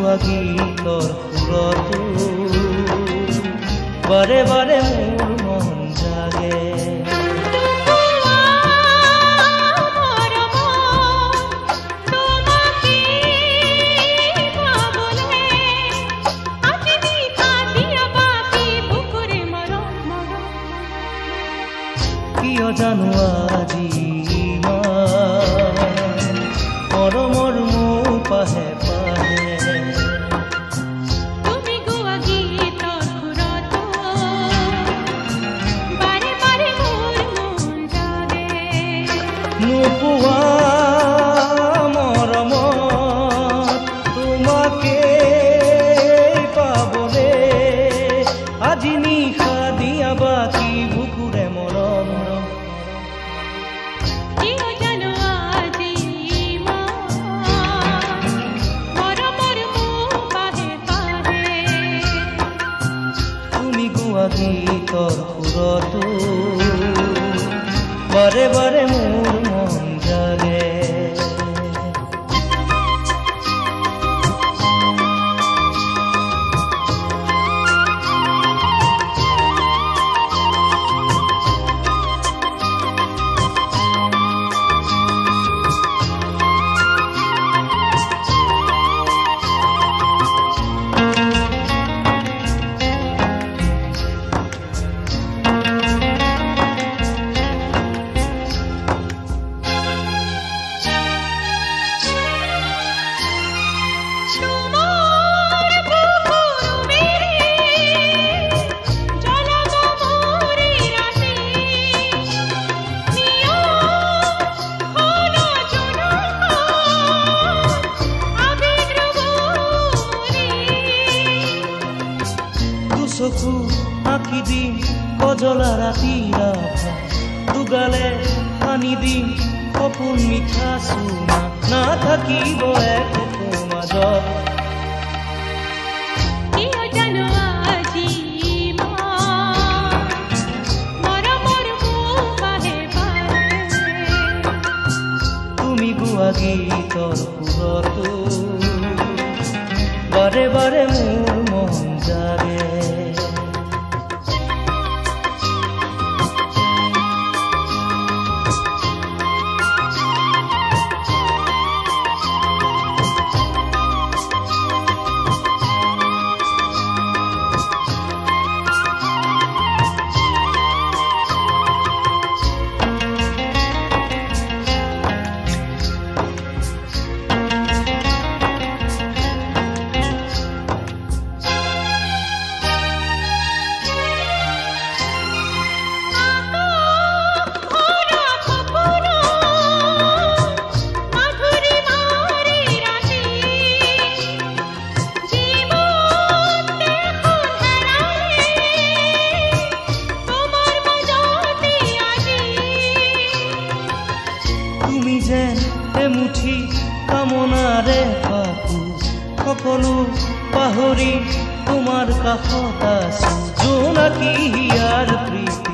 গোৱা গীতৰ সুৰতো বাৰে বাৰে মোৰ মন জাগে। কিয় জানো আজি মৰমৰ মোৰ পাহে পাহে তুমি গোৱা গীতৰ সুৰতো বাৰে বাৰে মোৰ মন জাগে। নোপোৱা মৰমত তোমাকে পাবলে আজি নিশা দিয়া বাকী বুকুৰে মৰম। কিয় জানো আজি মৰমৰ মোৰ পাহে পাহে তুমি গোৱা গীতৰ সুৰতো বাৰে বাৰে মোৰ মন জাগে। চকু আঁকি দিম কজলা ৰাতিৰ আভা দুগালে পানী দিম সপোন মিঠা চুমা নাথাকিব একো মাজত। কিয় জানো আজি মৰমৰ মোৰ পাহে পাহে তুমি গোৱা গীতৰ সুৰতো বাৰে বাৰে মোৰ মন জাগে। তুমি যেন এমুঠি কামনাৰে পাখো সকলো পাহৰি তোমাৰ কাষত আছো জোনাকী হিয়াৰ প্ৰীতি